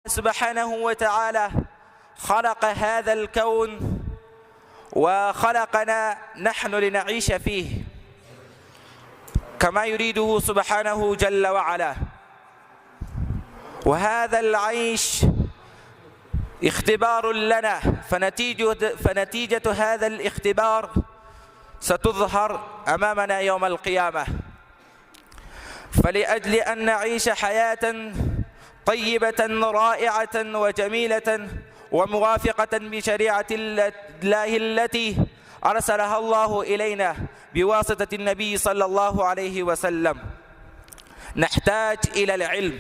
سبحانه وتعالى خلق هذا الكون وخلقنا نحن لنعيش فيه كما يريده سبحانه جل وعلا، وهذا العيش اختبار لنا، فنتيجة هذا الاختبار ستظهر أمامنا يوم القيامة. فلأجل أن نعيش حياة طيبة رائعة وجميلة وموافقة بشريعة الله التي أرسلها الله إلينا بواسطة النبي صلى الله عليه وسلم، نحتاج إلى العلم.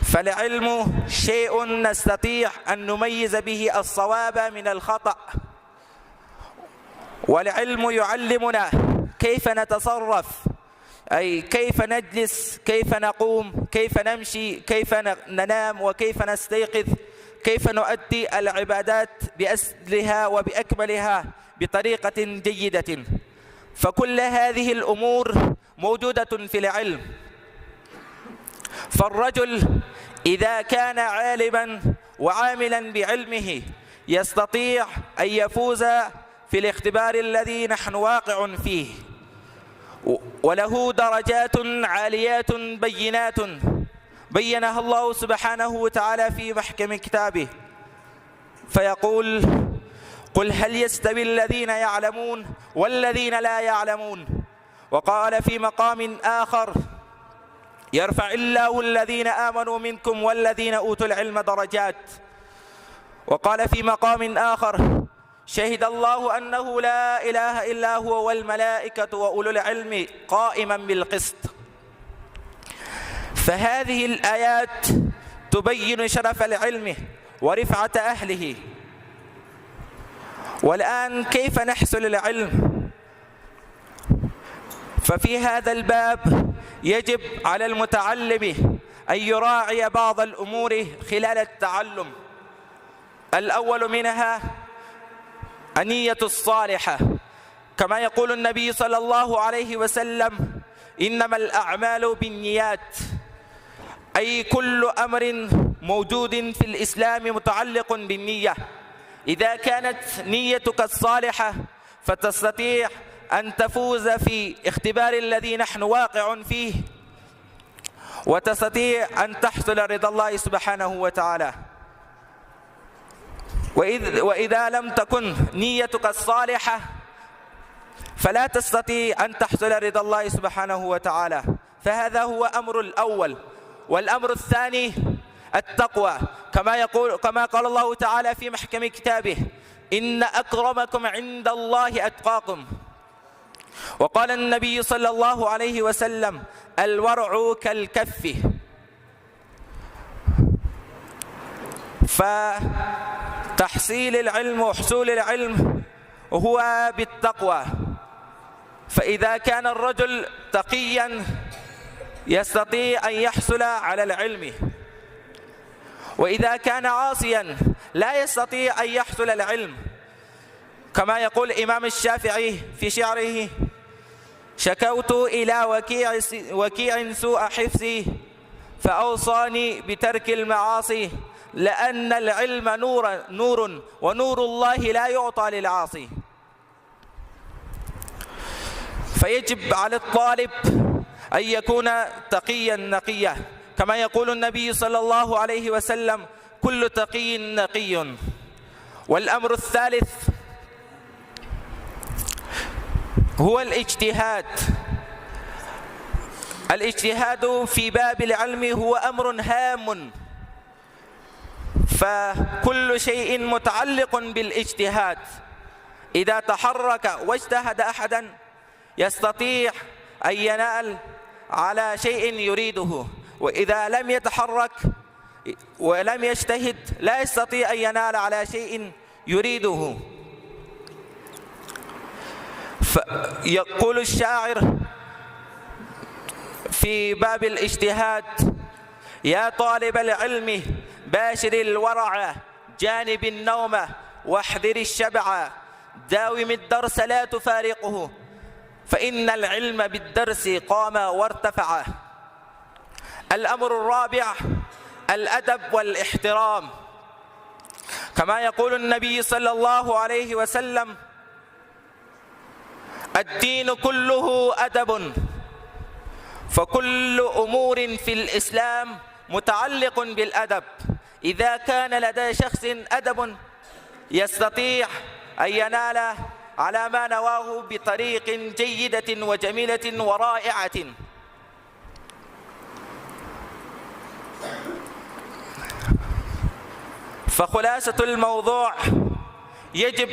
فالعلم شيء نستطيع أن نميز به الصواب من الخطأ، والعلم يعلمنا كيف نتصرف، أي كيف نجلس، كيف نقوم، كيف نمشي، كيف ننام، وكيف نستيقظ، كيف نؤدي العبادات بأسلها وبأكملها بطريقة جيدة. فكل هذه الأمور موجودة في العلم. فالرجل إذا كان عالما وعاملا بعلمه يستطيع أن يفوز في الاختبار الذي نحن واقع فيه، وله درجات عاليات بينات بينها الله سبحانه وتعالى في محكم كتابه، فيقول: قل هل يستوي الذين يعلمون والذين لا يعلمون. وقال في مقام آخر: يرفع الله الذين آمنوا منكم والذين أوتوا العلم درجات. وقال في مقام آخر: شهد الله أنه لا إله إلا هو والملائكة وأولو العلم قائما بالقسط. فهذه الآيات تبين شرف العلم ورفعة أهله. والآن كيف نحصل العلم؟ ففي هذا الباب يجب على المتعلم أن يراعي بعض الأمور خلال التعلم. الأول منها النية الصالحة، كما يقول النبي صلى الله عليه وسلم: إنما الأعمال بالنيات، أي كل أمر موجود في الإسلام متعلق بالنية. إذا كانت نيتك الصالحة فتستطيع أن تفوز في اختبار الذي نحن واقع فيه، وتستطيع أن تحصل رضا الله سبحانه وتعالى. وإذا لم تكن نيتك الصالحة فلا تستطيع أن تحصل رضا الله سبحانه وتعالى. فهذا هو أمر الأول. والأمر الثاني التقوى، كما قال الله تعالى في محكم كتابه: إن أكرمكم عند الله أتقاكم. وقال النبي صلى الله عليه وسلم: الورع كالكف. فتحصيل العلم وحصول العلم هو بالتقوى. فإذا كان الرجل تقيا يستطيع أن يحصل على العلم، وإذا كان عاصيا لا يستطيع أن يحصل العلم. كما يقول الإمام الشافعي في شعره: شكوت إلى وكيع سوء حفظي فأوصاني بترك المعاصي، لأن العلم نور ونور الله لا يعطى للعاصي. فيجب على الطالب أن يكون تقيا نقيا، كما يقول النبي صلى الله عليه وسلم: كل تقي نقي. والأمر الثالث هو الاجتهاد. الاجتهاد في باب العلم هو أمر هام، فكل شيء متعلق بالاجتهاد. إذا تحرك واجتهد أحدا يستطيع أن ينال على شيء يريده، وإذا لم يتحرك ولم يجتهد لا يستطيع أن ينال على شيء يريده. يقول الشاعر في باب الاجتهاد: يا طالب العلم باشر الورع، جانب النوم واحذر الشبع، داوم الدرس لا تفارقه، فإن العلم بالدرس قام وارتفع. الأمر الرابع الأدب والاحترام، كما يقول النبي صلى الله عليه وسلم: الدين كله أدب، فكل أمور في الإسلام متعلق بالأدب. إذا كان لدى شخص أدب يستطيع أن ينال على ما نواه بطريق جيدة وجميلة ورائعة. فخلاصة الموضوع: يجب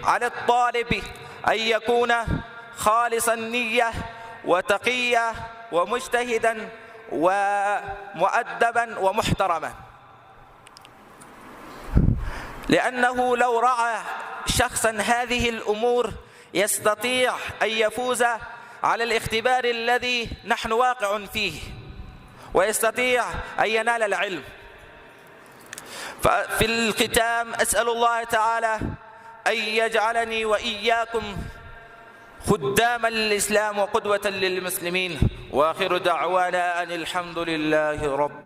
على الطالب أن يكون خالص النية وتقيا ومجتهدا ومؤدبا ومحترما، لأنه لو رعى شخصا هذه الأمور يستطيع أن يفوز على الاختبار الذي نحن واقع فيه، ويستطيع أن ينال العلم. ففي الختام أسأل الله تعالى أن يجعلني وإياكم خداما للإسلام وقدوة للمسلمين، وآخر دعوانا أن الحمد لله رب